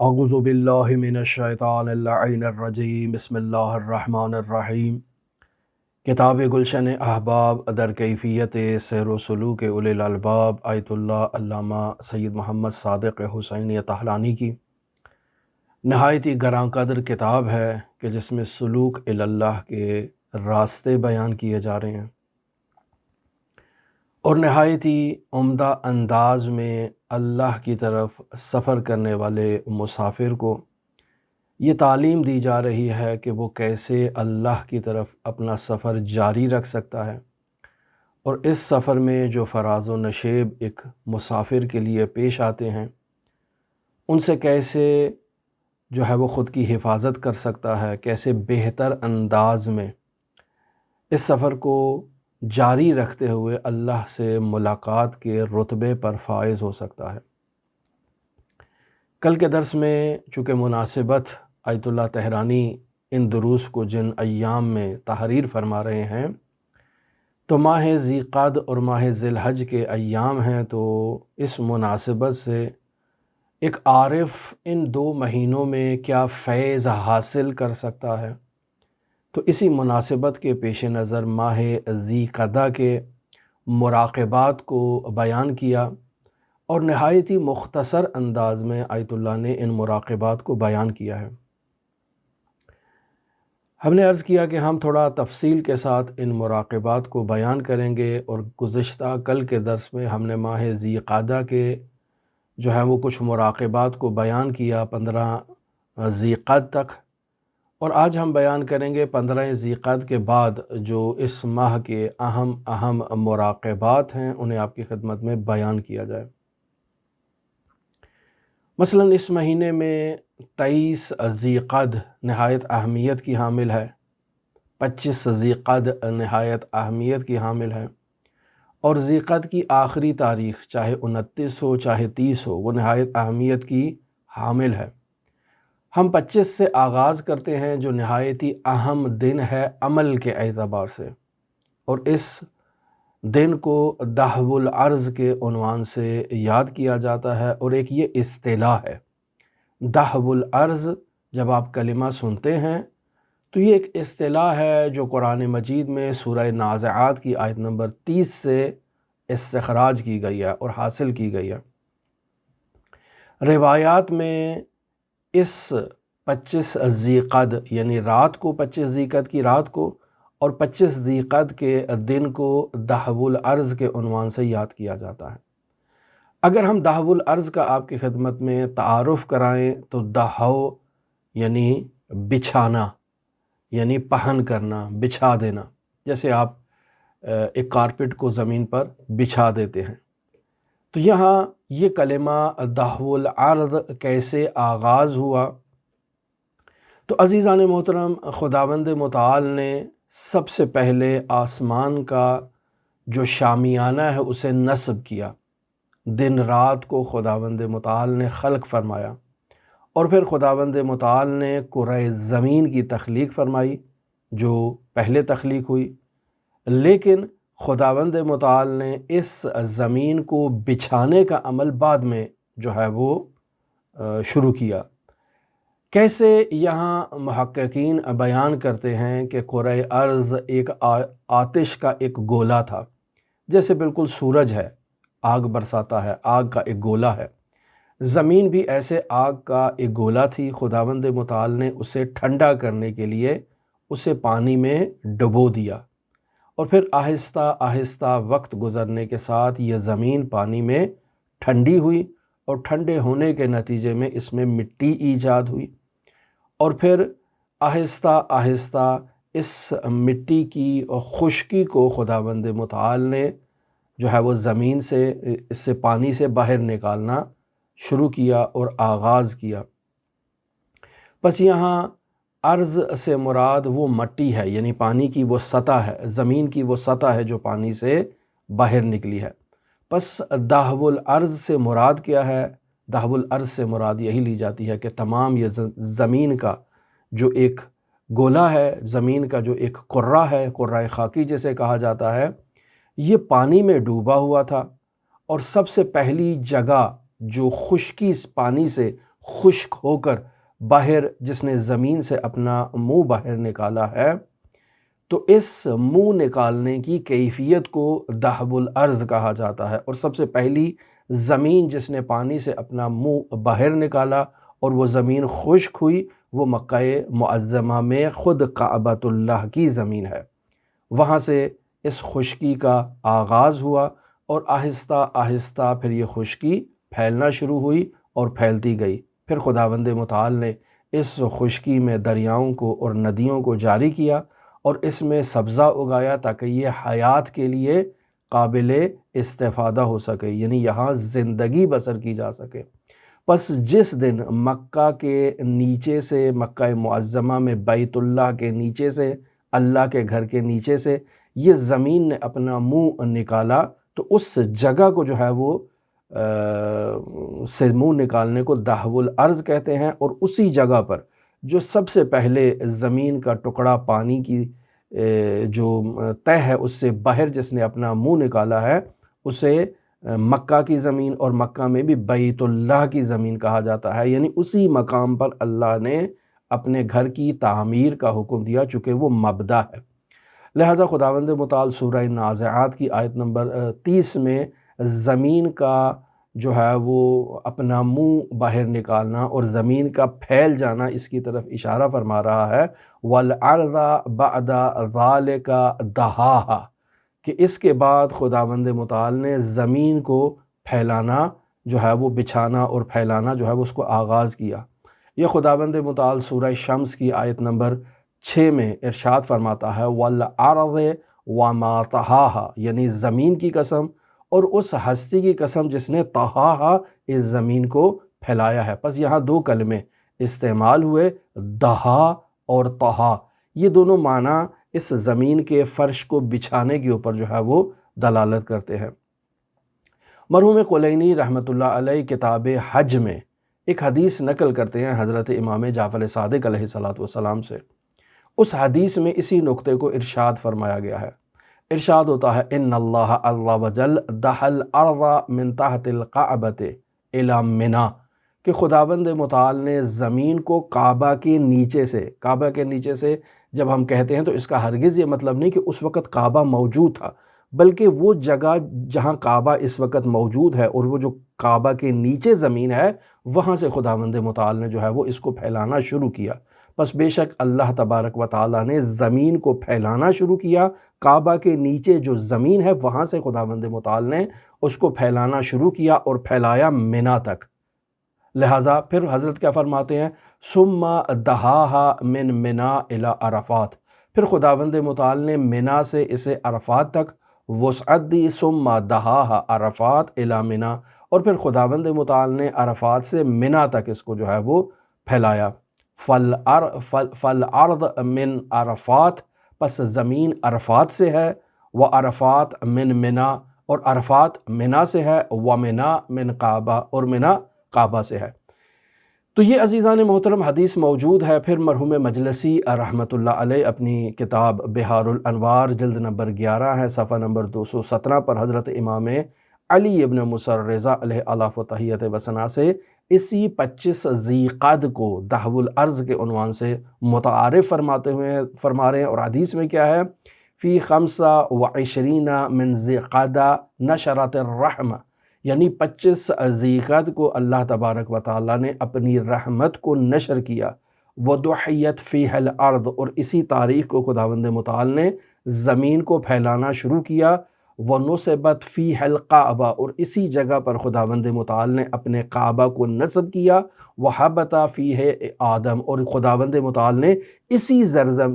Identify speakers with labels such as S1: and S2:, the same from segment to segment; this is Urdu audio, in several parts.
S1: اعوذ باللہ من الشیطان اللعین الرجیم بسم اللہ الرحمن الرحیم۔ کتاب گلشن احباب در کیفیت سیر و سلوک اولی الالباب آیت اللہ علامہ سید محمد صادق حسینی طحلانی کی نہایت ہی گراں قدر کتاب ہے کہ جس میں سلوک اللہ کے راستے بیان کیے جا رہے ہیں اور نہایت ہی عمدہ انداز میں اللہ کی طرف سفر کرنے والے مسافر کو یہ تعلیم دی جا رہی ہے کہ وہ کیسے اللہ کی طرف اپنا سفر جاری رکھ سکتا ہے، اور اس سفر میں جو فراز و نشیب ایک مسافر کے لیے پیش آتے ہیں ان سے کیسے جو ہے وہ خود کی حفاظت کر سکتا ہے، کیسے بہتر انداز میں اس سفر کو جاری رکھتے ہوئے اللہ سے ملاقات کے رتبے پر فائز ہو سکتا ہے۔ کل کے درس میں چونکہ مناسبت آیت اللہ طحلانی ان دروس کو جن ایام میں تحریر فرما رہے ہیں تو ماہ ذی قعد اور ماہ ذی الحج کے ایام ہیں، تو اس مناسبت سے ایک عارف ان دو مہینوں میں کیا فیض حاصل کر سکتا ہے، تو اسی مناسبت کے پیش نظر ماہ ذی قعدہ کے مراقبات کو بیان کیا اور نہایت ہی مختصر انداز میں آیت اللہ نے ان مراقبات کو بیان کیا ہے۔ ہم نے عرض کیا کہ ہم تھوڑا تفصیل کے ساتھ ان مراقبات کو بیان کریں گے، اور گزشتہ کل کے درس میں ہم نے ماہ ذی قعدہ کے جو ہے وہ کچھ مراقبات کو بیان کیا 15 ذی قعد تک، اور آج ہم بیان کریں گے 15 ذی قعد کے بعد جو اس ماہ کے اہم مراقبات ہیں انہیں آپ کی خدمت میں بیان کیا جائے۔ مثلا اس مہینے میں 23 ذی قعد نہایت اہمیت کی حامل ہے، 25 ذی قعد نہایت اہمیت کی حامل ہے، اور ذی قعد کی آخری تاریخ چاہے 29 ہو چاہے 30 ہو وہ نہایت اہمیت کی حامل ہے۔ ہم 25 سے آغاز کرتے ہیں جو نہایت ہی اہم دن ہے عمل کے اعتبار سے، اور اس دن کو دہو العرض کے عنوان سے یاد کیا جاتا ہے، اور ایک یہ اصطلاح ہے دہو العرض۔ جب آپ کلمہ سنتے ہیں تو یہ ایک اصطلاح ہے جو قرآن مجید میں سورہ نازعات کی آیت نمبر 30 سے استخراج کی گئی ہے اور حاصل کی گئی ہے۔ روایات میں اس 25 ذی قعد یعنی رات کو، 25 ذی قعد کی رات کو اور 25 ذی قعد کے دن کو دہو العرض کے عنوان سے یاد کیا جاتا ہے۔ اگر ہم دہو العرض کا آپ کی خدمت میں تعارف کرائیں تو دہو یعنی بچھانا، یعنی پہن کرنا، بچھا دینا، جیسے آپ ایک کارپٹ کو زمین پر بچھا دیتے ہیں۔ تو یہاں یہ کلمہ دہو العرض کیسے آغاز ہوا؟ تو عزیزان محترم، خداوند متعال نے سب سے پہلے آسمان کا جو شامیانہ ہے اسے نصب کیا، دن رات کو خداوند متعال نے خلق فرمایا، اور پھر خداوند متعال نے کرۂ زمین کی تخلیق فرمائی جو پہلے تخلیق ہوئی، لیکن خداوند متعال نے اس زمین کو بچھانے کا عمل بعد میں جو ہے وہ شروع کیا۔ کیسے یہاں محققین بیان کرتے ہیں کہ کرۂ ارض ایک آتش کا ایک گولا تھا، جیسے بالکل سورج ہے، آگ برساتا ہے، آگ کا ایک گولا ہے، زمین بھی ایسے آگ کا ایک گولا تھی۔ خداوند متعال نے اسے ٹھنڈا کرنے کے لیے اسے پانی میں ڈبو دیا، اور پھر آہستہ آہستہ وقت گزرنے کے ساتھ یہ زمین پانی میں ٹھنڈی ہوئی، اور ٹھنڈے ہونے کے نتیجے میں اس میں مٹی ایجاد ہوئی، اور پھر آہستہ آہستہ اس مٹی کی خشکی کو خداوند متعال نے جو ہے وہ زمین سے، اس سے پانی سے باہر نکالنا شروع کیا اور آغاز کیا۔ بس یہاں ارض سے مراد وہ مٹی ہے، یعنی پانی کی وہ سطح ہے، زمین کی وہ سطح ہے جو پانی سے باہر نکلی ہے۔ پس دہو الارض سے مراد کیا ہے؟ دہو الارض سے مراد یہی لی جاتی ہے کہ تمام یہ زمین کا جو ایک گولا ہے، زمین کا جو ایک کرہ ہے، کرۂ خاکی جسے کہا جاتا ہے، یہ پانی میں ڈوبا ہوا تھا، اور سب سے پہلی جگہ جو خشکی پانی سے خشک ہو کر باہر جس نے زمین سے اپنا منہ باہر نکالا ہے، تو اس منہ نکالنے کی کیفیت کو دحب الارض کہا جاتا ہے۔ اور سب سے پہلی زمین جس نے پانی سے اپنا منہ باہر نکالا اور وہ زمین خشک ہوئی، وہ مکہ معظمہ میں خود کعبۃ اللہ کی زمین ہے۔ وہاں سے اس خشکی کا آغاز ہوا اور آہستہ آہستہ پھر یہ خشکی پھیلنا شروع ہوئی اور پھیلتی گئی۔ پھر خداوند متعال نے اس خشکی میں دریاؤں کو اور ندیوں کو جاری کیا اور اس میں سبزہ اگایا تاکہ یہ حیات کے لیے قابل استفادہ ہو سکے، یعنی یہاں زندگی بسر کی جا سکے۔ پس جس دن مکہ کے نیچے سے، مکہ معظمہ میں بیت اللہ کے نیچے سے، اللہ کے گھر کے نیچے سے یہ زمین نے اپنا منہ نکالا، تو اس جگہ کو جو ہے وہ سے منہ نکالنے کو دحب الارض کہتے ہیں۔ اور اسی جگہ پر جو سب سے پہلے زمین کا ٹکڑا پانی کی جو تہ ہے اس سے باہر جس نے اپنا منہ نکالا ہے، اسے مکہ کی زمین، اور مکہ میں بھی بیت اللہ کی زمین کہا جاتا ہے، یعنی اسی مقام پر اللہ نے اپنے گھر کی تعمیر کا حکم دیا چونکہ وہ مبدا ہے۔ لہٰذا خداوند متعال سورہ نازعات کی آیت نمبر 30 میں زمین کا جو ہے وہ اپنا منہ باہر نکالنا اور زمین کا پھیل جانا، اس کی طرف اشارہ فرما رہا ہے، وَالْأَرْضَ بَعْدَ ذَلِكَ دَحَاهَا، کہ اس کے بعد خداوند متعال نے زمین کو پھیلانا جو ہے وہ بچھانا اور پھیلانا جو ہے وہ اس کو آغاز کیا۔ یہ خداوند متعال سورہ شمس کی آیت نمبر 6 میں ارشاد فرماتا ہے، وَالْأَرْضِ وَمَا طَحَاهَا، یعنی زمین کی قسم اور اس ہستی کی قسم جس نے طحاہا، اس زمین کو پھیلایا ہے۔ پس یہاں دو کلمے استعمال ہوئے، دہا اور طحا، یہ دونوں معنی اس زمین کے فرش کو بچھانے کے اوپر جو ہے وہ دلالت کرتے ہیں۔ مرحوم کلینی رحمۃ اللہ علیہ کتاب حج میں ایک حدیث نقل کرتے ہیں حضرت امام جعفر صادق علیہ السلام سے۔ اس حدیث میں اسی نقطے کو ارشاد فرمایا گیا ہے۔ ارشاد ہوتا ہے، ان اللہ عز وجل دحا الارض من تحت القعبۃ الی منی، کہ خداوند متعال نے زمین کو کعبہ کے نیچے سے، کعبہ کے نیچے سے جب ہم کہتے ہیں تو اس کا ہرگز یہ مطلب نہیں کہ اس وقت کعبہ موجود تھا، بلکہ وہ جگہ جہاں کعبہ اس وقت موجود ہے اور وہ جو کعبہ کے نیچے زمین ہے، وہاں سے خداوند متعال نے جو ہے وہ اس کو پھیلانا شروع کیا۔ بس بے شک اللہ تبارک و تعالیٰ نے زمین کو پھیلانا شروع کیا، کعبہ کے نیچے جو زمین ہے وہاں سے خداوند متعال نے اس کو پھیلانا شروع کیا اور پھیلایا منا تک۔ لہٰذا پھر حضرت کیا فرماتے ہیں، ثم دہاہا من منا الی عرفات، پھر خداوند متعال نے منا سے اسے عرفات تک وسعت دی، ثم دہاہا عرفات الی منا، اور پھر خداوند متعال نے عرفات سے منا تک اس کو جو ہے وہ پھیلایا۔ فالارض من عرفات، پس زمین عرفات سے ہے، وعرفات من منا، اور عرفات منا سے ہے، ومنا من کعبہ، اور منا کعبہ سے ہے۔ تو یہ عزیزان محترم حدیث موجود ہے۔ پھر مرحوم مجلسی رحمۃ اللہ علیہ اپنی کتاب بحار الانوار جلد نمبر 11 ہے، صفحہ نمبر 217 پر حضرت امام علی ابن موسیٰ الرضا علیہ الاف و تحیت و ثنا سے اسی 25 ذی قعد کو دحب الارض کے عنوان سے متعارف فرما رہے ہیں، اور حدیث میں کیا ہے، فی 25 من ذی قعد نشرت الرحمہ، یعنی 25 ذی قعد کو اللہ تبارک و تعالیٰ نے اپنی رحمت کو نشر کیا، وَدُحِّیَتْ فِیہَا الْأَرْضُ، اور اسی تاریخ کو خداوند متعال نے زمین کو پھیلانا شروع کیا، وَنُصِبَتْ فِیہَا الْقَعْبَةُ، اور اسی جگہ پر خداوند متعال نے اپنے کعبہ کو نصب کیا، وَحَبَتَ فِیہَا آدم، اور خداوند متعال نے اسی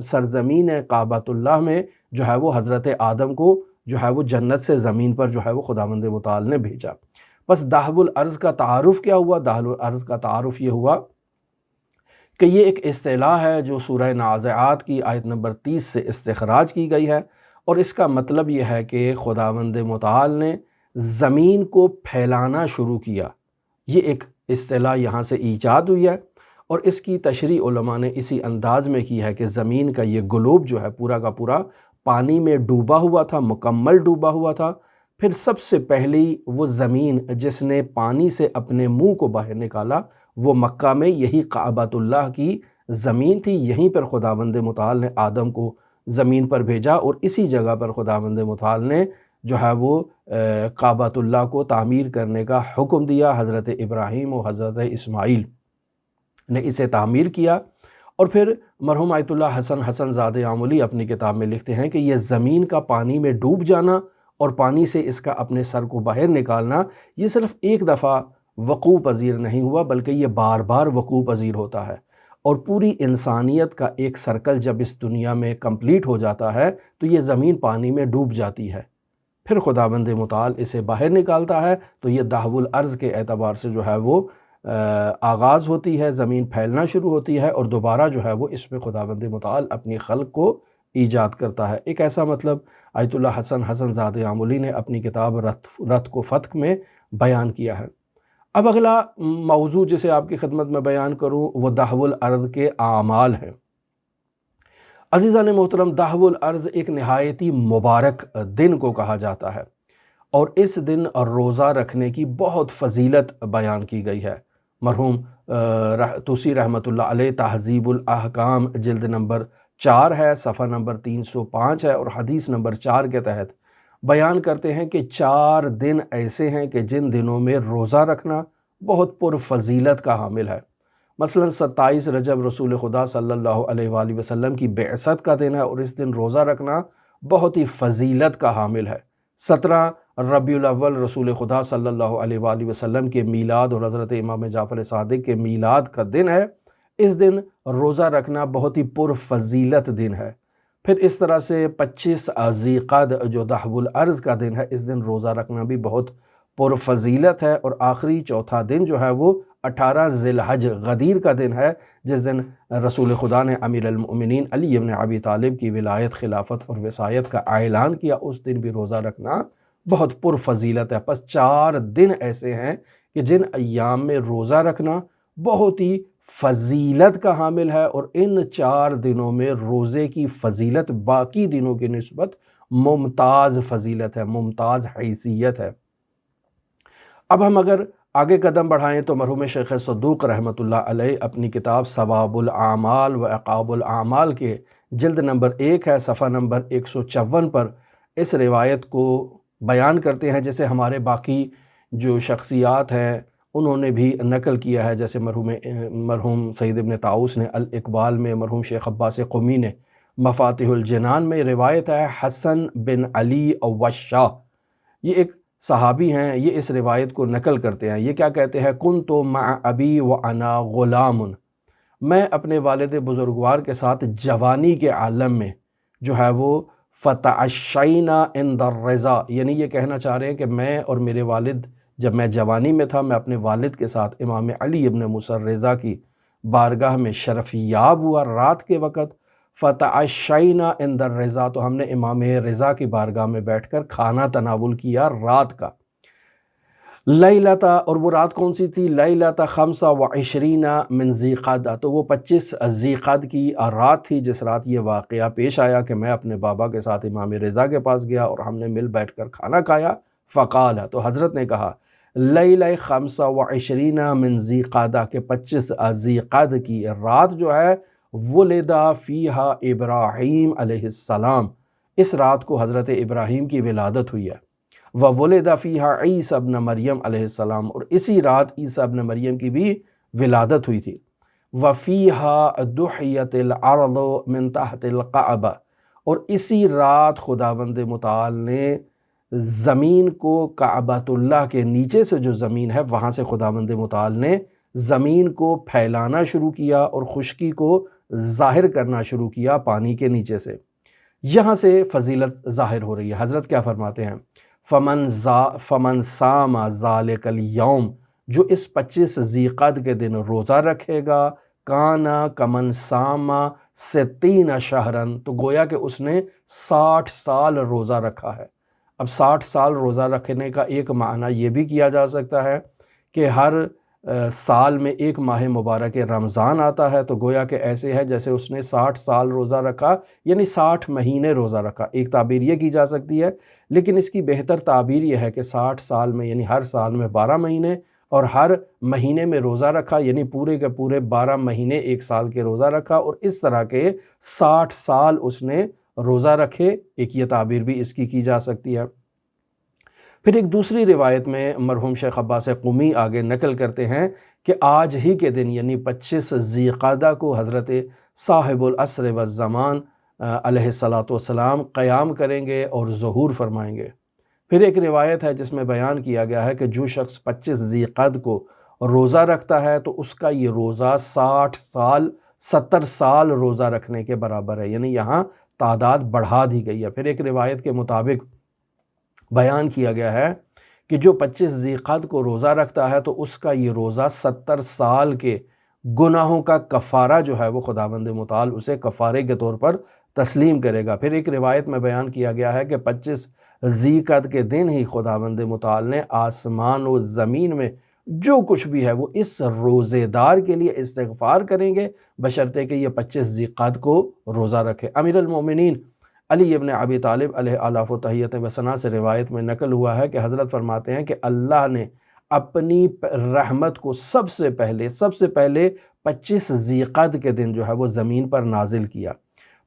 S1: سرزمین کعبۃ اللہ میں جو ہے وہ حضرت آدم کو جو ہے وہ جنت سے زمین پر جو ہے وہ خداوند متعال نے بھیجا۔ بس دحب الارض کا تعارف کیا ہوا؟ دحب الارض کا تعارف یہ ہوا کہ یہ ایک اصطلاح ہے جو سورہ نازعات کی آیت نمبر 30 سے استخراج کی گئی ہے، اور اس کا مطلب یہ ہے کہ خداوند متعال نے زمین کو پھیلانا شروع کیا۔ یہ ایک اصطلاح یہاں سے ایجاد ہوئی ہے، اور اس کی تشریح علماء نے اسی انداز میں کی ہے کہ زمین کا یہ گلوب جو ہے پورا کا پورا پانی میں ڈوبا ہوا تھا، مکمل ڈوبا ہوا تھا۔ پھر سب سے پہلی وہ زمین جس نے پانی سے اپنے منہ کو باہر نکالا وہ مکہ میں یہی کعبۃ اللہ کی زمین تھی، یہیں پر خداوند متعال نے آدم کو زمین پر بھیجا اور اسی جگہ پر خداوند متعال نے جو ہے وہ کعبۃ اللہ کو تعمیر کرنے کا حکم دیا۔ حضرت ابراہیم و حضرت اسماعیل نے اسے تعمیر کیا، اور پھر مرحوم آیت اللہ حسن زادہ آملی اپنی کتاب میں لکھتے ہیں کہ یہ زمین کا پانی میں ڈوب جانا اور پانی سے اس کا اپنے سر کو باہر نکالنا، یہ صرف ایک دفعہ وقوع پذیر نہیں ہوا، بلکہ یہ بار بار وقوع پذیر ہوتا ہے، اور پوری انسانیت کا ایک سرکل جب اس دنیا میں کمپلیٹ ہو جاتا ہے تو یہ زمین پانی میں ڈوب جاتی ہے، پھر خداوند متعال اسے باہر نکالتا ہے، تو یہ دہو الارض کے اعتبار سے جو ہے وہ آغاز ہوتی ہے، زمین پھیلنا شروع ہوتی ہے، اور دوبارہ جو ہے وہ اس میں خداوند متعال اپنی خلق کو ایجاد کرتا ہے۔ ایک ایسا مطلب آیت اللہ حسن زادہ آملی نے اپنی کتاب رتق و فتق میں بیان کیا ہے۔ اب اگلا موضوع جسے آپ کی خدمت میں بیان کروں وہ دہو الارض کے اعمال ہیں۔ عزیزان محترم، دہو الارض ایک نہایتی مبارک دن کو کہا جاتا ہے، اور اس دن روزہ رکھنے کی بہت فضیلت بیان کی گئی ہے۔ مرحوم توسی رحمۃ اللہ علیہ تہذیب الاحکام جلد نمبر 4 ہے، صفحہ نمبر 305 ہے، اور حدیث نمبر 4 کے تحت بیان کرتے ہیں کہ 4 دن ایسے ہیں کہ جن دنوں میں روزہ رکھنا بہت پر فضیلت کا حامل ہے۔ مثلا 27 رجب رسول خدا صلی اللہ علیہ وآلہ وسلم کی بعثت کا دن ہے، اور اس دن روزہ رکھنا بہت ہی فضیلت کا حامل ہے۔ 17 ربیع الاول رسول خدا صلی اللہ علیہ وآلہ وسلم کے میلاد اور حضرت امام جعفر صادق کے میلاد کا دن ہے، اس دن روزہ رکھنا بہت ہی پر فضیلت دن ہے۔ پھر اس طرح سے 25 ذی القعدہ جو دہو الارض کا دن ہے، اس دن روزہ رکھنا بھی بہت پر فضیلت ہے، اور آخری چوتھا دن جو ہے وہ 18 ذی الحج غدیر کا دن ہے، جس دن رسول خدا نے امیر المؤمنین علی ابن ابی طالب کی ولایت، خلافت اور وصایت کا اعلان کیا، اس دن بھی روزہ رکھنا بہت پر فضیلت ہے۔ پس 4 دن ایسے ہیں کہ جن ایام میں روزہ رکھنا بہت ہی فضیلت کا حامل ہے، اور ان 4 دنوں میں روزے کی فضیلت باقی دنوں کی نسبت ممتاز فضیلت ہے، ممتاز حیثیت ہے۔ اب ہم اگر آگے قدم بڑھائیں تو مرحوم شیخ صدوق رحمۃ اللہ علیہ اپنی کتاب ثواب الاعمال و عقاب الاعمال کے جلد نمبر 1 ہے، صفحہ نمبر 154 پر اس روایت کو بیان کرتے ہیں، جیسے ہمارے باقی جو شخصیات ہیں انہوں نے بھی نقل کیا ہے، جیسے مرحوم سید ابن طاؤس نے الاقبال میں، مرحوم شیخ عباس قمی نے مفاتیح الجنان میں روایت ہے حسن بن علی اوشاہ، یہ ایک صحابی ہیں، یہ اس روایت کو نقل کرتے ہیں۔ یہ کیا کہتے ہیں؟ کنت مع ابی وانا غلام، میں اپنے والد بزرگوار کے ساتھ جوانی کے عالم میں جو ہے وہ فتعشینا عند الرضا، یعنی یہ کہنا چاہ رہے ہیں کہ میں اور میرے والد جب میں جوانی میں تھا، میں اپنے والد کے ساتھ امام علی ابن موسیٰ الرضا کی بارگاہ میں شرف یاب ہوا رات کے وقت، فتعشینا عند الرضا، تو ہم نے امام رضا کی بارگاہ میں بیٹھ کر کھانا تناول کیا رات کا۔ لیلتا، اور وہ رات کون سی تھی؟ لیلتا 25 من ذی القعدہ، تو وہ 25 ذی القعدہ کی رات تھی جس رات یہ واقعہ پیش آیا کہ میں اپنے بابا کے ساتھ امام رضا کے پاس گیا اور ہم نے مل بیٹھ کر کھانا کھایا۔ فقال، تو حضرت نے کہا لیلہ 25 من ذی القعدہ کے 25 ذی القعدہ کی رات جو ہے ولدا فیہا ابراہیم علیہ السلام، اس رات کو حضرت ابراہیم کی ولادت ہوئی ہے۔ وولد فیہا عیسی ابن مریم علیہ السلام، اور اسی رات عیسی ابن مریم کی بھی ولادت ہوئی تھی۔ وفیہا دحیت الارض من تحت الکعبہ، اور اسی رات خداوند متعال نے زمین کو کعبۃ اللہ کے نیچے سے جو زمین ہے وہاں سے خداوند متعال نے زمین کو پھیلانا شروع کیا اور خشکی کو ظاہر کرنا شروع کیا پانی کے نیچے سے۔ یہاں سے فضیلت ظاہر ہو رہی ہے۔ حضرت کیا فرماتے ہیں؟ فمن صام ذالک الیوم، جو اس 25 ذی القعدہ کے دن روزہ رکھے گا، کانا کمن صام 60 شہرن، تو گویا کہ اس نے 60 سال روزہ رکھا ہے۔ اب 60 سال روزہ رکھنے کا ایک معنی یہ بھی کیا جا سکتا ہے کہ ہر سال میں ایک ماہ مبارک رمضان آتا ہے، تو گویا کہ ایسے ہے جیسے اس نے 60 سال روزہ رکھا، یعنی 60 مہینے روزہ رکھا۔ ایک تعبیر یہ کی جا سکتی ہے، لیکن اس کی بہتر تعبیر یہ ہے کہ 60 سال میں یعنی ہر سال میں 12 مہینے اور ہر مہینے میں روزہ رکھا، یعنی پورے کے پورے 12 مہینے 1 سال کے روزہ رکھا، اور اس طرح کے 60 سال اس نے روزہ رکھے، ایک یہ تعبیر بھی اس کی جا سکتی ہے۔ پھر ایک دوسری روایت میں مرحوم شیخ عباس قمی آگے نقل کرتے ہیں کہ آج ہی کے دن یعنی 25 ذی القعدہ کو حضرت صاحب العصر والزمان علیہ الصلاۃ والسلام قیام کریں گے اور ظہور فرمائیں گے۔ پھر ایک روایت ہے جس میں بیان کیا گیا ہے کہ جو شخص 25 ذی القعدہ کو روزہ رکھتا ہے تو اس کا یہ روزہ 60 سال 70 سال روزہ رکھنے کے برابر ہے، یعنی یہاں تعداد بڑھا دی گئی ہے۔ پھر ایک روایت کے مطابق بیان کیا گیا ہے کہ جو 25 ذی القعدہ کو روزہ رکھتا ہے تو اس کا یہ روزہ 70 سال کے گناہوں کا کفارہ جو ہے وہ خداوند متعال اسے کفارے کے طور پر تسلیم کرے گا۔ پھر ایک روایت میں بیان کیا گیا ہے کہ 25 ذی القعدہ کے دن ہی خداوند متعال نے آسمان و زمین میں جو کچھ بھی ہے وہ اس روزے دار کے لیے استغفار کریں گے، بشرطے کہ یہ 25 ذی القعدہ کو روزہ رکھے۔ امیر المومنین علی ابن ابی طالب علیہ آلاف و تحیت و ثنا سے روایت میں نقل ہوا ہے کہ حضرت فرماتے ہیں کہ اللہ نے اپنی رحمت کو سب سے پہلے 25 ذی القعدہ کے دن جو ہے وہ زمین پر نازل کیا۔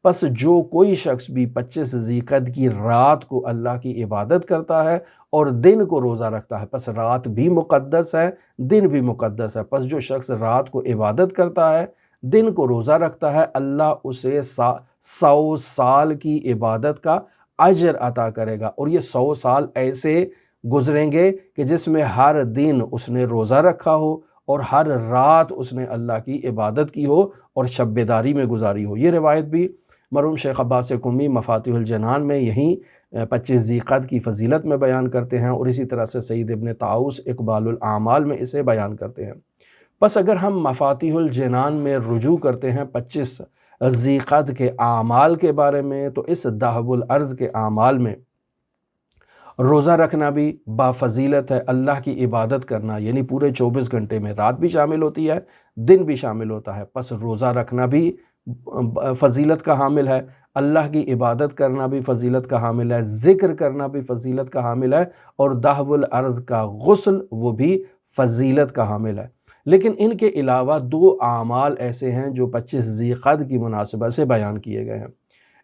S1: پس جو کوئی شخص بھی 25 ذی القعدہ کی رات کو اللہ کی عبادت کرتا ہے اور دن کو روزہ رکھتا ہے، پس رات بھی مقدس ہے، دن بھی مقدس ہے، پس جو شخص رات کو عبادت کرتا ہے، دن کو روزہ رکھتا ہے، اللہ اسے 100 سال کی عبادت کا اجر عطا کرے گا، اور یہ 100 سال ایسے گزریں گے کہ جس میں ہر دن اس نے روزہ رکھا ہو اور ہر رات اس نے اللہ کی عبادت کی ہو اور شب بیداری میں گزاری ہو۔ یہ روایت بھی مرحوم شیخ عباس قمی مفاتیح الجنان میں یہیں 25 ذی القعدہ کی فضیلت میں بیان کرتے ہیں، اور اسی طرح سے سید ابن طاؤس اقبال الاعمال میں اسے بیان کرتے ہیں۔ پس اگر ہم مفاتیح الجنان میں رجوع کرتے ہیں 25 ذی القعدہ کے اعمال کے بارے میں، تو اس دہب الارض کے اعمال میں روزہ رکھنا بھی بافضیلت ہے، اللہ کی عبادت کرنا یعنی پورے 24 گھنٹے میں رات بھی شامل ہوتی ہے، دن بھی شامل ہوتا ہے، پس روزہ رکھنا بھی فضیلت کا حامل ہے، اللہ کی عبادت کرنا بھی فضیلت کا حامل ہے، ذکر کرنا بھی فضیلت کا حامل ہے، اور دہب الارض کا غسل وہ بھی فضیلت کا حامل ہے۔ لیکن ان کے علاوہ 2 اعمال ایسے ہیں جو 25 ذی القعدہ کی مناسبت سے بیان کیے گئے ہیں۔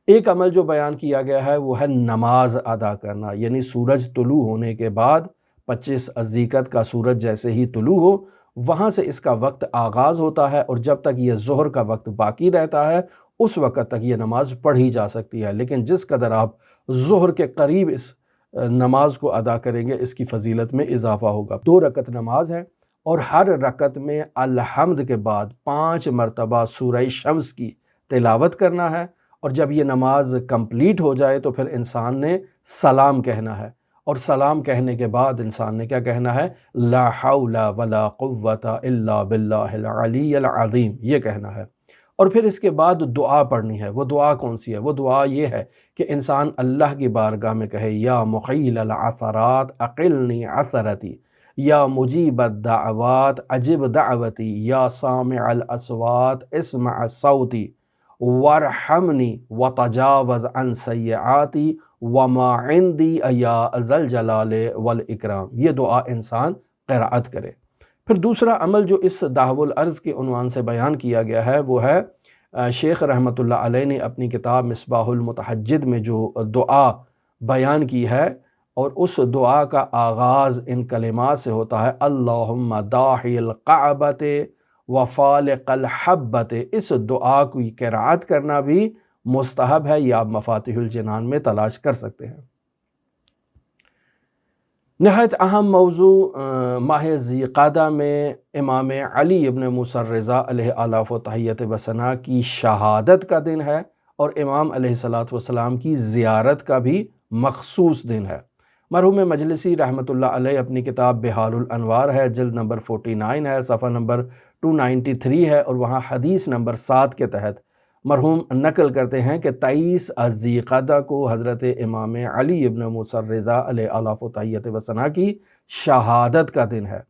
S1: ایک عمل جو بیان کیا گیا ہے وہ ہے نماز ادا کرنا، یعنی سورج طلوع ہونے کے بعد 25 ذی القعدہ کا سورج جیسے ہی طلوع ہو، وہاں سے اس کا وقت آغاز ہوتا ہے، اور جب تک یہ ظہر کا وقت باقی رہتا ہے اس وقت تک یہ نماز پڑھی جا سکتی ہے، لیکن جس قدر آپ ظہر کے قریب اس نماز کو ادا کریں گے اس کی فضیلت میں اضافہ ہوگا۔ 2 رکعت نماز ہے، اور ہر رکعت میں الحمد کے بعد 5 مرتبہ سورہ شمس کی تلاوت کرنا ہے، اور جب یہ نماز کمپلیٹ ہو جائے تو پھر انسان نے سلام کہنا ہے، اور سلام کہنے کے بعد انسان نے کیا کہنا ہے؟ لا حول ولا قوت الا باللہ العلی العظیم، یہ کہنا ہے، اور پھر اس کے بعد دعا پڑھنی ہے۔ وہ دعا کون سی ہے؟ وہ دعا یہ ہے کہ انسان اللہ کی بارگاہ میں کہے یا مقیل العثرات اقلنی عثرتی، یا مجیب الدعوات اجب دعوتی، یا سامع الاصوات اسمع صوتی، وارحمنی وتجاوز عن سیئاتی وما عندی یا ذا الجلال والاکرام۔ یہ دعا انسان قرأت کرے۔ پھر دوسرا عمل جو اس دہب الارض کے عنوان سے بیان کیا گیا ہے وہ ہے شیخ رحمۃ اللہ علیہ نے اپنی کتاب مصباح المتحجد میں جو دعا بیان کی ہے، اور اس دعا کا آغاز ان کلمات سے ہوتا ہے اللہم داحی القعبۃ وفالق الحبۃ۔ اس دعا کی قرأت کرنا بھی مستحب ہے، یہ آپ مفاتیح الجنان میں تلاش کر سکتے ہیں۔ نہایت اہم موضوع ماہ ذی القعدہ میں امام علی ابن موسیٰ الرضا علیہ آلاف و تحیت و ثنا کی شہادت کا دن ہے، اور امام علیہ الصلاۃ والسلام کی زیارت کا بھی مخصوص دن ہے۔ مرحوم مجلسی رحمۃ اللہ علیہ اپنی کتاب بحار الانوار ہے، جلد نمبر 49 ہے، صفحہ نمبر 293 ہے، اور وہاں حدیث نمبر 7 کے تحت مرحوم نقل کرتے ہیں کہ 23 ذی القعدہ کو حضرت امام علی ابن موسیٰ الرضا علیہ آلاف و تحیت و ثنا کی شہادت کا دن ہے،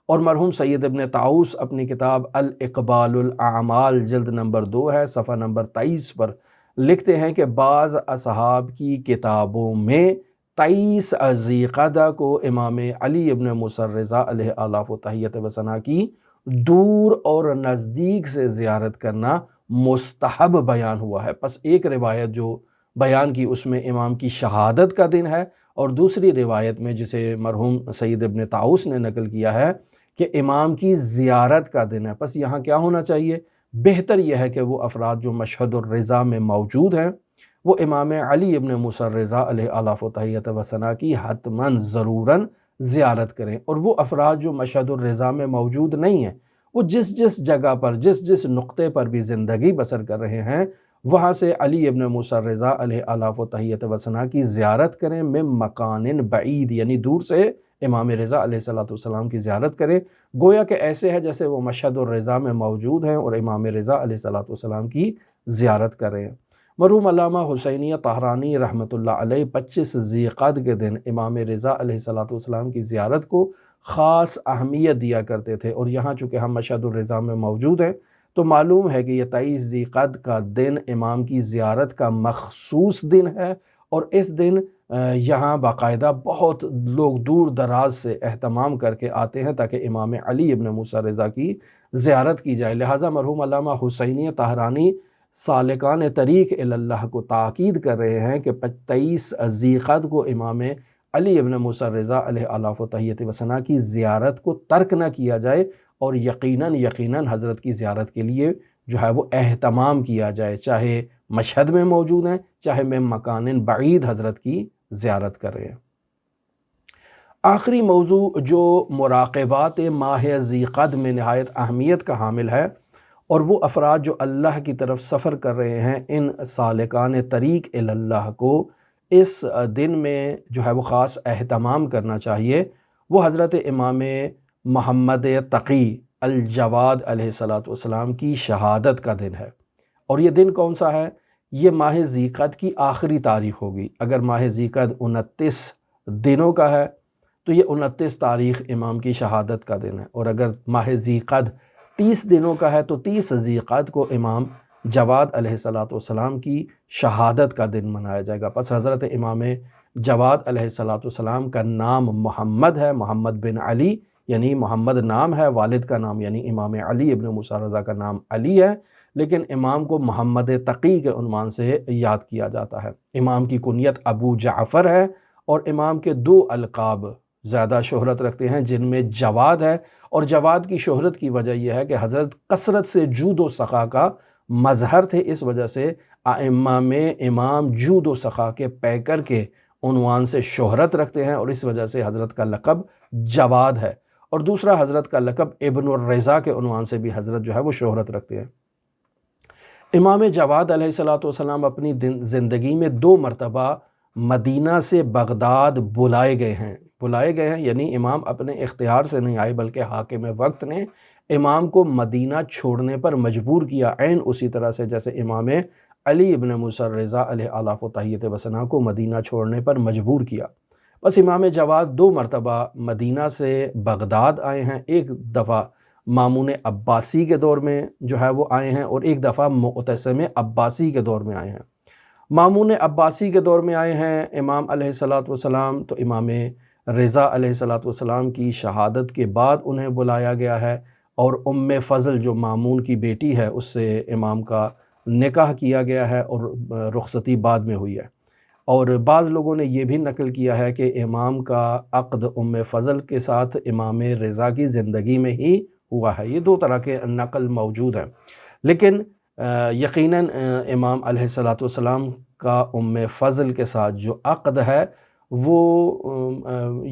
S1: اور مرحوم سید ابن طاؤس اپنی کتاب الاقبال الاعمال جلد نمبر 2 ہے، صفحہ نمبر 23 پر لکھتے ہیں کہ بعض اصحاب کی کتابوں میں 23 ذیقعدہ کو امام علی ابن موسیٰ الرضا علیہ آلاف و تحیت و ثنا کی دور اور نزدیک سے زیارت کرنا مستحب بیان ہوا ہے۔ پس ایک روایت جو بیان کی اس میں امام کی شہادت کا دن ہے، اور دوسری روایت میں جسے مرحوم سید ابن طاؤس نے نقل کیا ہے کہ امام کی زیارت کا دن ہے۔ پس یہاں کیا ہونا چاہیے؟ بہتر یہ ہے کہ وہ افراد جو مشہد الرضا میں موجود ہیں وہ امام علی ابن موسیٰ الرضا علیہ آلاف و تحیت و ثنا کی حتماً ضروراً زیارت کریں، اور وہ افراد جو مشہد الرضا میں موجود نہیں ہیں وہ جس جس جگہ پر جس نقطے پر بھی زندگی بسر کر رہے ہیں وہاں سے علی ابن موسیٰ الرضا علیہ آلاف و تحیت و ثنا کی زیارت کریں، من مکان بعید، یعنی دور سے امام رضا علیہ السلام کی زیارت کریں، گویا کہ ایسے ہے جیسے وہ مشہد الرضا میں موجود ہیں اور امام رضا علیہ السلام کی زیارت کریں۔ مرحوم علامہ حسینیہ طہرانی رحمۃ اللہ علیہ 25 ذیقعد کے دن امام رضا علیہ السلام کی زیارت کو خاص اہمیت دیا کرتے تھے، اور یہاں چونکہ ہم مشہد الرضا میں موجود ہیں تو معلوم ہے کہ یہ 23 ذیقعد کا دن امام کی زیارت کا مخصوص دن ہے، اور اس دن یہاں باقاعدہ بہت لوگ دور دراز سے اہتمام کر کے آتے ہیں تاکہ امام علی ابن موسیٰ الرضا کی زیارت کی جائے۔ لہٰذا مرحوم علامہ حسینیہ طہرانی سالکان طریق اللہ کو تاکید کر رہے ہیں کہ 23 ذیقعد کو امام علی ابن موسیٰ الرضا علیہ آلاف و تحیت و ثنا کی زیارت کو ترک نہ کیا جائے، اور یقیناً حضرت کی زیارت کے لیے جو ہے وہ اہتمام کیا جائے، چاہے مشہد میں موجود ہیں چاہے میں مکان بعید حضرت کی زیارت کر رہے ہیں۔ آخری موضوع جو مراقبات ماہ ذیقعد میں نہایت اہمیت کا حامل ہے، اور وہ افراد جو اللہ کی طرف سفر کر رہے ہیں ان سالکان طریق اللہ کو اس دن میں جو ہے وہ خاص اہتمام کرنا چاہیے، وہ حضرت امام محمد تقی الجواد علیہ السلام کی شہادت کا دن ہے۔ اور یہ دن کون سا ہے؟ یہ ماہ ذیقعد کی آخری تاریخ ہوگی۔ اگر ماہ ذیقعد 29 دنوں کا ہے تو یہ 29 تاریخ امام کی شہادت کا دن ہے، اور اگر ماہ ذیقعد 30 دنوں کا ہے تو 30 ذیقعد کو امام جواد علیہ السلام کی شہادت کا دن منایا جائے گا۔ پس حضرت امام جواد علیہ السلام کا نام محمد ہے، محمد بن علی، یعنی محمد نام ہے، والد کا نام یعنی امام علی ابن موسیٰ الرضا کا نام علی ہے، لیکن امام کو محمد تقی کے عنوان سے یاد کیا جاتا ہے۔ امام کی کنیت ابو جعفر ہے، اور امام کے 2 القاب زیادہ شہرت رکھتے ہیں جن میں جواد ہے، اور جواد کی شہرت کی وجہ یہ ہے کہ حضرت کثرت سے جود و سخا کا مظہر تھے، اس وجہ سے ائمہ میں امام جود و سخا کے پیکر کے عنوان سے شہرت رکھتے ہیں، اور اس وجہ سے حضرت کا لقب جواد ہے۔ اور دوسرا حضرت کا لقب ابن الرضا کے عنوان سے بھی حضرت جو ہے وہ شہرت رکھتے ہیں۔ امام جواد علیہ السلام اپنی زندگی میں 2 مرتبہ مدینہ سے بغداد بلائے گئے ہیں، یعنی امام اپنے اختیار سے نہیں آئے بلکہ حاکم وقت نے امام کو مدینہ چھوڑنے پر مجبور کیا، عین اسی طرح سے جیسے امام علی ابن موسیٰ الرضا علیہ آلاف و تحیت و ثنا کو مدینہ چھوڑنے پر مجبور کیا۔ بس امام جواد 2 مرتبہ مدینہ سے بغداد آئے ہیں، ایک دفعہ مامون عباسی کے دور میں جو ہے وہ آئے ہیں، اور ایک دفعہ معتصم عباسی کے دور میں آئے ہیں۔ مامون عباسی کے دور میں آئے ہیں امام علیہ السلام، تو امام رضا علیہ السلام کی شہادت کے بعد انہیں بلایا گیا ہے، اور ام فضل جو مامون کی بیٹی ہے اس سے امام کا نکاح کیا گیا ہے، اور رخصتی بعد میں ہوئی ہے۔ اور بعض لوگوں نے یہ بھی نقل کیا ہے کہ امام کا عقد ام فضل کے ساتھ امام رضا کی زندگی میں ہی ہوا ہے۔ یہ 2 طرح کے نقل موجود ہیں، لیکن یقیناً امام علیہ السلام کا ام فضل کے ساتھ جو عقد ہے وہ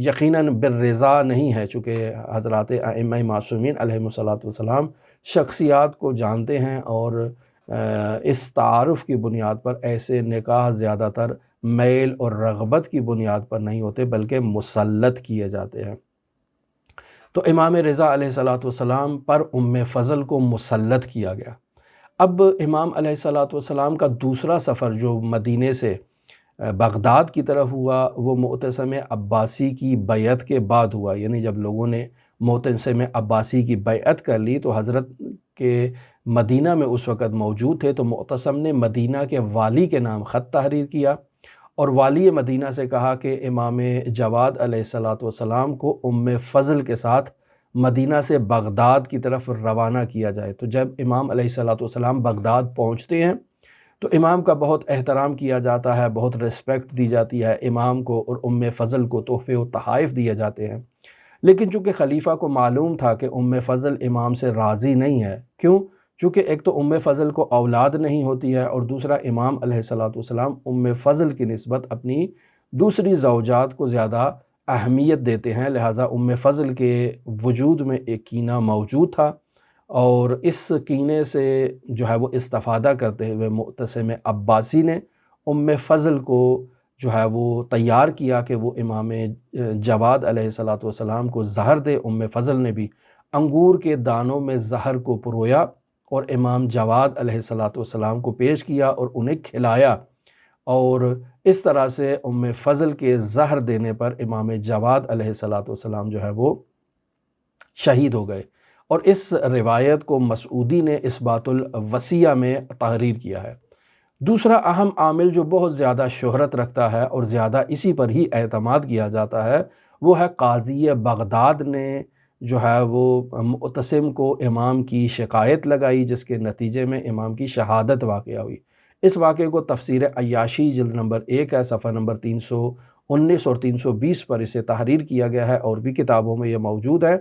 S1: یقیناً بالرضا نہیں ہے، چونکہ حضرات ائمہ معصومین علیہم السلام شخصیات کو جانتے ہیں، اور اس تعارف کی بنیاد پر ایسے نکاح زیادہ تر میل اور رغبت کی بنیاد پر نہیں ہوتے بلکہ مسلط کیے جاتے ہیں۔ تو امام رضا علیہ السلام پر ام فضل کو مسلط کیا گیا۔ اب امام علیہ السلام کا دوسرا سفر جو مدینے سے بغداد کی طرف ہوا وہ معتصم عباسی کی بیعت کے بعد ہوا، یعنی جب لوگوں نے معتصم عباسی کی بیعت کر لی تو حضرت کے مدینہ میں اس وقت موجود تھے، تو معتصم نے مدینہ کے والی کے نام خط تحریر کیا، اور والی مدینہ سے کہا کہ امام جواد علیہ الصلاۃ والسلام کو فضل کے ساتھ مدینہ سے بغداد کی طرف روانہ کیا جائے۔ تو جب امام علیہ الصلاۃ والسلام بغداد پہنچتے ہیں تو امام کا بہت احترام کیا جاتا ہے، بہت رسپیکٹ دی جاتی ہے امام کو، اور فضل کو تحفے و تحائف دیے جاتے ہیں۔ لیکن چونکہ خلیفہ کو معلوم تھا کہ فضل امام سے راضی نہیں ہے، کیوں؟ چونکہ ایک تو فضل کو اولاد نہیں ہوتی ہے، اور دوسرا امام علیہ الصلاۃ والسلام فضل کی نسبت اپنی دوسری زوجات کو زیادہ اہمیت دیتے ہیں، لہٰذا فضل کے وجود میں ایک کینہ موجود تھا، اور اس کینے سے جو ہے وہ استفادہ کرتے ہوئے معتصم عباسی نے فضل کو جو ہے وہ تیار کیا کہ وہ امام جواد علیہ الصلاۃ والسلام کو زہر دے۔ فضل نے بھی انگور کے دانوں میں زہر کو پرویا اور امام جواد علیہ الصلاۃ والسلام کو پیش کیا اور انہیں کھلایا، اور اس طرح سے فضل کے زہر دینے پر امام جواد علیہ الصلاۃ والسلام جو ہے وہ شہید ہو گئے۔ اور اس روایت کو مسعودی نے اثبات الوصیہ میں تحریر کیا ہے۔ دوسرا اہم عامل جو بہت زیادہ شہرت رکھتا ہے اور زیادہ اسی پر ہی اعتماد کیا جاتا ہے، وہ ہے قاضی بغداد نے جو ہے وہ معتصم کو امام کی شکایت لگائی، جس کے نتیجے میں امام کی شہادت واقع ہوئی۔ اس واقعے کو تفسیر عیاشی جلد نمبر 1 ہے، صفحہ نمبر 319 اور 320 پر اسے تحریر کیا گیا ہے، اور بھی کتابوں میں یہ موجود ہے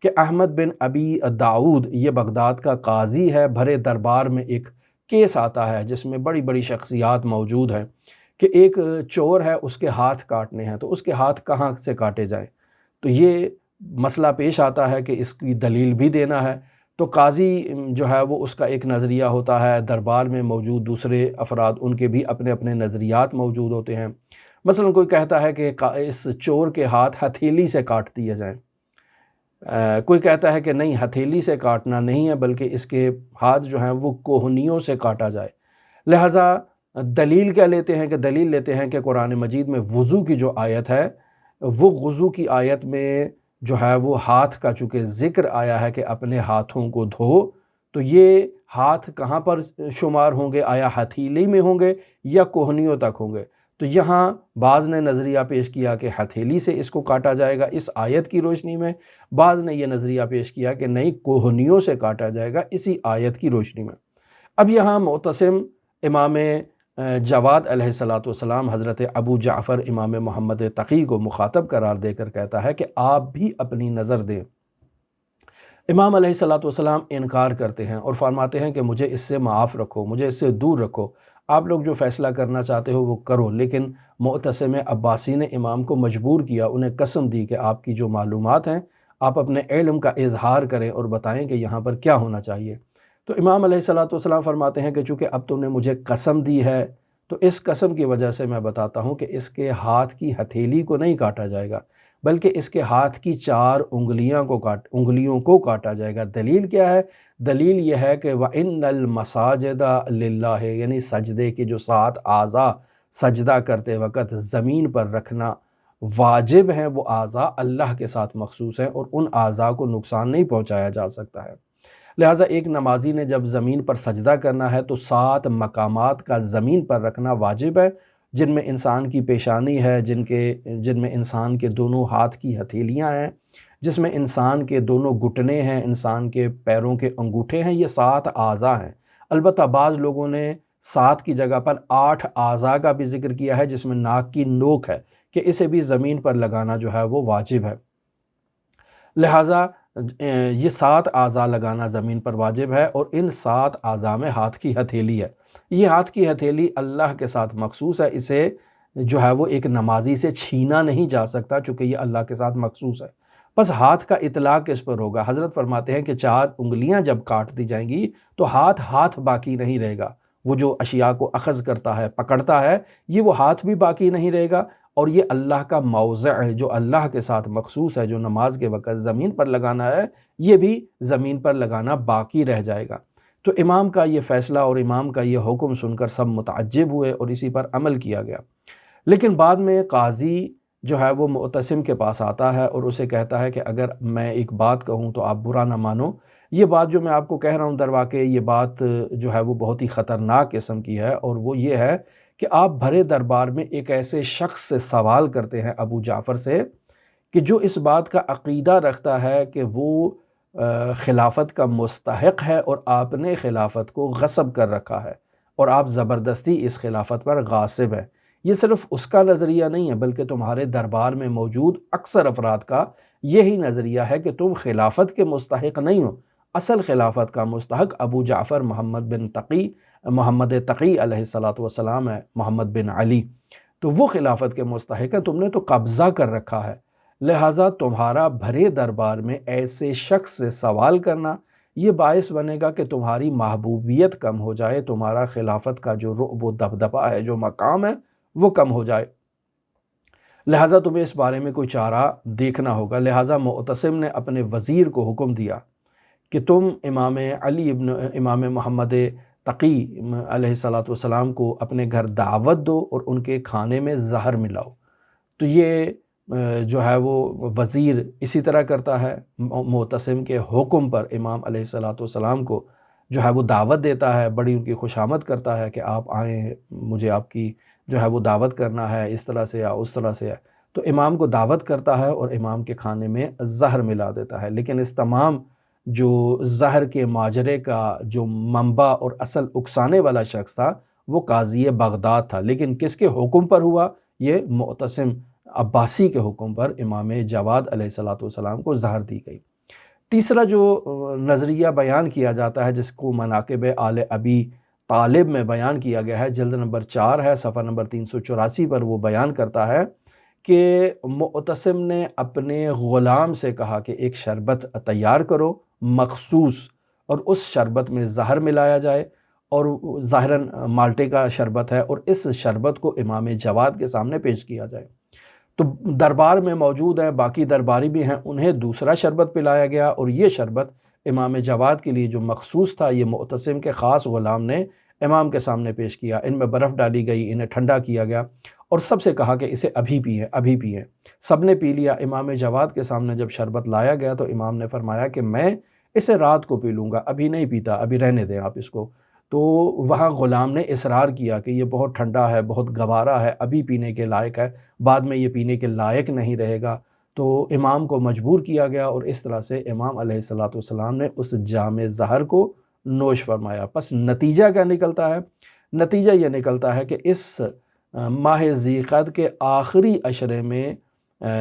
S1: کہ احمد بن ابی داؤد یہ بغداد کا قاضی ہے۔ بھرے دربار میں ایک کیس آتا ہے جس میں بڑی بڑی شخصیات موجود ہیں کہ ایک چور ہے، اس کے ہاتھ کاٹنے ہیں، تو اس کے ہاتھ کہاں سے کاٹے جائیں؟ تو یہ مسئلہ پیش آتا ہے کہ اس کی دلیل بھی دینا ہے۔ تو قاضی جو ہے وہ اس کا ایک نظریہ ہوتا ہے، دربار میں موجود دوسرے افراد ان کے بھی اپنے اپنے نظریات موجود ہوتے ہیں۔ مثلا کوئی کہتا ہے کہ اس چور کے ہاتھ ہتھیلی سے کاٹ دیے جائیں، کوئی کہتا ہے کہ نہیں، ہتھیلی سے کاٹنا نہیں ہے بلکہ اس کے ہاتھ جو ہیں وہ کوہنیوں سے کاٹا جائے۔ لہٰذا دلیل کیا لیتے ہیں؟ کہ دلیل لیتے ہیں کہ قرآن مجید میں وضو کی جو آیت ہے، وہ وضو کی آیت میں جو ہے وہ ہاتھ کا چونکہ ذکر آیا ہے کہ اپنے ہاتھوں کو دھو، تو یہ ہاتھ کہاں پر شمار ہوں گے؟ آیا ہتھیلی میں ہوں گے یا کوہنیوں تک ہوں گے؟ تو یہاں بعض نے نظریہ پیش کیا کہ ہتھیلی سے اس کو کاٹا جائے گا اس آیت کی روشنی میں، بعض نے یہ نظریہ پیش کیا کہ نہیں، کوہنیوں سے کاٹا جائے گا اسی آیت کی روشنی میں۔ اب یہاں معتصم امام جواد علیہ الصلاۃ والسلام حضرت ابو جعفر امام محمد تقی کو مخاطب قرار دے کر کہتا ہے کہ آپ بھی اپنی نظر دیں۔ امام علیہ الصلاۃ والسلام انکار کرتے ہیں اور فرماتے ہیں کہ مجھے اس سے معاف رکھو، مجھے اس سے دور رکھو، آپ لوگ جو فیصلہ کرنا چاہتے ہو وہ کرو۔ لیکن معتصم عباسی نے امام کو مجبور کیا، انہیں قسم دی کہ آپ کی جو معلومات ہیں آپ اپنے علم کا اظہار کریں اور بتائیں کہ یہاں پر کیا ہونا چاہیے۔ تو امام علیہ الصلاۃ والسلام فرماتے ہیں کہ چونکہ اب تم نے مجھے قسم دی ہے تو اس قسم کی وجہ سے میں بتاتا ہوں کہ اس کے ہاتھ کی ہتھیلی کو نہیں کاٹا جائے گا بلکہ اس کے ہاتھ کی 4 انگلیوں کو کاٹا جائے گا۔ دلیل کیا ہے؟ دلیل یہ ہے کہ وَإِنَّ الْمَسَاجِدَ لِلَّهِ، یعنی سجدے کے جو 7 اعضاء سجدہ کرتے وقت زمین پر رکھنا واجب ہیں، وہ اعضاء اللہ کے ساتھ مخصوص ہیں اور ان اعضاء کو نقصان نہیں پہنچایا جا سکتا ہے۔ لہٰذا ایک نمازی نے جب زمین پر سجدہ کرنا ہے تو 7 مقامات کا زمین پر رکھنا واجب ہے، جن میں انسان کی پیشانی ہے، جن میں انسان کے دونوں ہاتھ کی ہتھیلیاں ہیں، جس میں انسان کے دونوں گھٹنے ہیں، انسان کے پیروں کے انگوٹھے ہیں، یہ 7 اعضاء ہیں۔ البتہ بعض لوگوں نے 7 کی جگہ پر 8 اعضاء کا بھی ذکر کیا ہے، جس میں ناک کی نوک ہے کہ اسے بھی زمین پر لگانا جو ہے وہ واجب ہے۔ لہٰذا یہ 7 اعضاء لگانا زمین پر واجب ہے، اور ان 7 اعضاء میں ہاتھ کی ہتھیلی ہے۔ یہ ہاتھ کی ہتھیلی اللہ کے ساتھ مخصوص ہے، اسے جو ہے وہ ایک نمازی سے چھینا نہیں جا سکتا چونکہ یہ اللہ کے ساتھ مخصوص ہے۔ بس ہاتھ کا اطلاق کس پر ہوگا؟ حضرت فرماتے ہیں کہ 4 انگلیاں جب کاٹ دی جائیں گی تو ہاتھ باقی نہیں رہے گا، وہ جو اشیاء کو اخذ کرتا ہے، پکڑتا ہے، یہ وہ ہاتھ بھی باقی نہیں رہے گا، اور یہ اللہ کا موضع ہے جو اللہ کے ساتھ مخصوص ہے، جو نماز کے وقت زمین پر لگانا ہے یہ بھی زمین پر لگانا باقی رہ جائے گا۔ تو امام کا یہ فیصلہ اور امام کا یہ حکم سن کر سب متعجب ہوئے اور اسی پر عمل کیا گیا۔ لیکن بعد میں قاضی جو ہے وہ معتصم کے پاس آتا ہے اور اسے کہتا ہے کہ اگر میں ایک بات کہوں تو آپ برا نہ مانو، یہ بات جو میں آپ کو کہہ رہا ہوں در واقع یہ بات جو ہے وہ بہت ہی خطرناک قسم کی ہے، اور وہ یہ ہے کہ آپ بھرے دربار میں ایک ایسے شخص سے سوال کرتے ہیں ابو جعفر سے کہ جو اس بات کا عقیدہ رکھتا ہے کہ وہ خلافت کا مستحق ہے اور آپ نے خلافت کو غصب کر رکھا ہے اور آپ زبردستی اس خلافت پر غاصب ہیں۔ یہ صرف اس کا نظریہ نہیں ہے بلکہ تمہارے دربار میں موجود اکثر افراد کا یہی نظریہ ہے کہ تم خلافت کے مستحق نہیں ہو، اصل خلافت کا مستحق ابو جعفر محمد تقی علیہ السلام ہے، محمد بن علی، تو وہ خلافت کے مستحق ہیں، تم نے تو قبضہ کر رکھا ہے، لہٰذا تمہارا بھرے دربار میں ایسے شخص سے سوال کرنا یہ باعث بنے گا کہ تمہاری محبوبیت کم ہو جائے، تمہارا خلافت کا جو رعب و دبدبہ ہے، جو مقام ہے وہ کم ہو جائے، لہٰذا تمہیں اس بارے میں کوئی چارہ دیکھنا ہوگا۔ لہٰذا معتصم نے اپنے وزیر کو حکم دیا کہ تم امام محمد تقی علیہ السلام کو اپنے گھر دعوت دو اور ان کے کھانے میں زہر ملاؤ۔ تو یہ جو ہے وہ وزیر اسی طرح کرتا ہے، معتصم کے حکم پر امام علیہ السلام کو جو ہے وہ دعوت دیتا ہے، بڑی ان کی خوشامد کرتا ہے کہ آپ آئیں، مجھے آپ کی جو ہے وہ دعوت کرنا ہے، اس طرح سے یا اس طرح سے ہے، تو امام کو دعوت کرتا ہے اور امام کے کھانے میں زہر ملا دیتا ہے۔ لیکن اس تمام جو زہر کے ماجرے کا جو منبع اور اصل اکسانے والا شخص تھا وہ قاضی بغداد تھا، لیکن کس کے حکم پر ہوا؟ یہ معتصم عباسی کے حکم پر امام جواد علیہ السلام کو زہر دی گئی۔ تیسرا جو نظریہ بیان کیا جاتا ہے جس کو مناقب آل ابی طالب میں بیان کیا گیا ہے، جلد نمبر 4 ہے، صفحہ نمبر 384 پر وہ بیان کرتا ہے کہ معتصم نے اپنے غلام سے کہا کہ ایک شربت تیار کرو مخصوص اور اس شربت میں زہر ملایا جائے، اور ظاہراً مالٹے کا شربت ہے، اور اس شربت کو امام جواد کے سامنے پیش کیا جائے۔ تو دربار میں موجود ہیں، باقی درباری بھی ہیں، انہیں دوسرا شربت پلایا گیا، اور یہ شربت امام جواد کے لیے جو مخصوص تھا یہ معتصم کے خاص غلام نے امام کے سامنے پیش کیا۔ ان میں برف ڈالی گئی، انہیں ٹھنڈا کیا گیا اور سب سے کہا کہ اسے ابھی پئیں، ابھی پئیں۔ سب نے پی لیا۔ امام جواد کے سامنے جب شربت لایا گیا تو امام نے فرمایا کہ میں اسے رات کو پی لوں گا، ابھی نہیں پیتا، ابھی رہنے دیں آپ اس کو۔ تو وہاں غلام نے اصرار کیا کہ یہ بہت ٹھنڈا ہے، بہت گوارا ہے، ابھی پینے کے لائق ہے، بعد میں یہ پینے کے لائق نہیں رہے گا۔ تو امام کو مجبور کیا گیا اور اس طرح سے امام علیہ السلام نے اس جام زہر کو نوش فرمایا۔ پس نتیجہ کیا نکلتا ہے؟ نتیجہ یہ نکلتا ہے کہ اس ماہ ذی القعدہ کے آخری عشرے میں،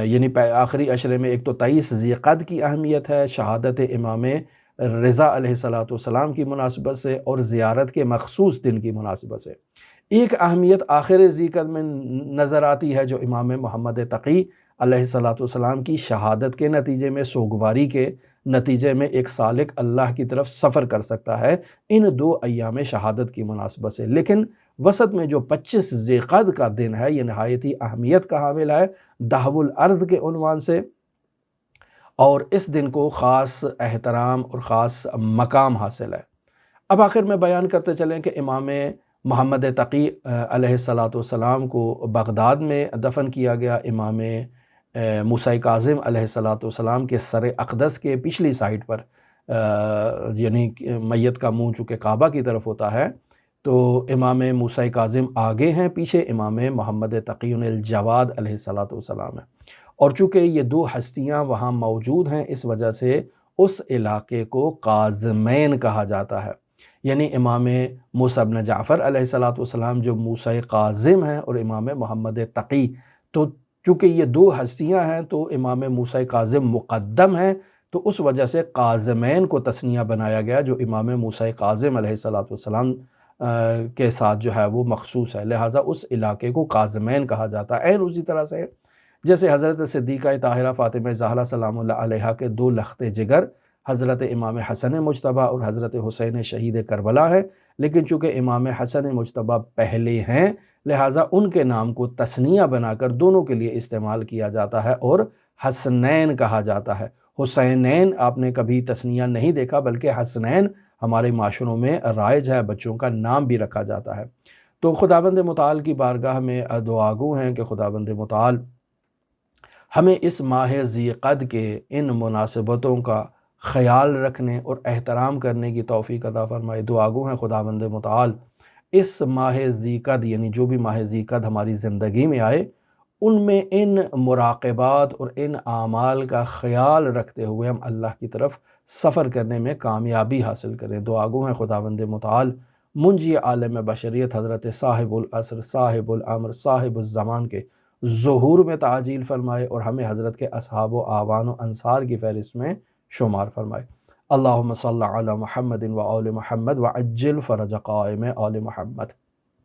S1: یعنی آخری عشرے میں ایک تو 23 ذی القعدہ کی اہمیت ہے، شہادت امام رضا علیہ السلام کی مناسبت سے، اور زیارت کے مخصوص دن کی مناسبت سے۔ ایک اہمیت آخر ذی القعدہ میں نظر آتی ہے جو امام محمد تقی علیہ السلام کی شہادت کے نتیجے میں، سوگواری کے نتیجے میں ایک سالک اللہ کی طرف سفر کر سکتا ہے ان 2 ایام شہادت کی مناسبت سے۔ لیکن وسط میں جو 25 ذی القعدہ کا دن ہے یہ نہایتی اہمیت کا حامل ہے دہو الارض کے عنوان سے، اور اس دن کو خاص احترام اور خاص مقام حاصل ہے۔ اب آخر میں بیان کرتے چلیں کہ امام محمد تقی علیہ السلام کو بغداد میں دفن کیا گیا، امام موسیٰ کاظم علیہ السلام کے سر اقدس کے پچھلی سائٹ پر، یعنی میت کا منہ چونکہ کعبہ کی طرف ہوتا ہے تو امام موسیٰ کاظم آگے ہیں، پیچھے امام محمد تقی الجواد علیہ السلام ہے، اور چونکہ یہ 2 ہستیاں وہاں موجود ہیں اس وجہ سے اس علاقے کو کاظمین کہا جاتا ہے، یعنی امام موسیٰ بن جعفر علیہ السلام جو موسیٰ کاظم ہیں اور امام محمد تقی، تو چونکہ یہ 2 ہستیاں ہیں تو امام موسیٰ کاظم مقدم ہیں، تو اس وجہ سے کاظمین کو تثنیہ بنایا گیا جو امام موسیٰ کاظم علیہ السلام کے ساتھ جو ہے وہ مخصوص ہے، لہٰذا اس علاقے کو کاظمین کہا جاتا ہے۔ عین اسی طرح سے جیسے حضرت صدیقہ طاہرہ فاطمہ زہرا سلام اللہ علیہا کے 2 لخت جگر حضرت امام حسن مجتبیٰ اور حضرت حسین شہید کربلا ہے، لیکن چونکہ امام حسن مجتبیٰ پہلے ہیں لہٰذا ان کے نام کو تثنیہ بنا کر دونوں کے لیے استعمال کیا جاتا ہے اور حسنین کہا جاتا ہے۔ حسینین آپ نے کبھی تثنیہ نہیں دیکھا بلکہ حسنین ہمارے معاشروں میں رائج ہے، بچوں کا نام بھی رکھا جاتا ہے۔ تو خداوند متعال کی بارگاہ میں دعاگو ہیں کہ خداوند متعال ہمیں اس ماہ ذی القعدہ کے ان مناسبتوں کا خیال رکھنے اور احترام کرنے کی توفیق عطا فرمائے۔ دعاگو ہیں خداوند متعال اس ماہ ذیقعد یعنی جو بھی ماہ ذیقعد ہماری زندگی میں آئے ان میں ان مراقبات اور ان اعمال کا خیال رکھتے ہوئے ہم اللہ کی طرف سفر کرنے میں کامیابی حاصل کریں۔ دعا گو ہیں خداوند متعال منجی عالم بشریت حضرت صاحب العصر صاحب الامر صاحب الزمان کے ظہور میں تعجیل فرمائے اور ہمیں حضرت کے اصحاب و اعوان و انصار کی فہرست میں شمار فرمائے۔ اللہم صلی علی محمد و آل محمد وعجل فرج قائم آل محمد۔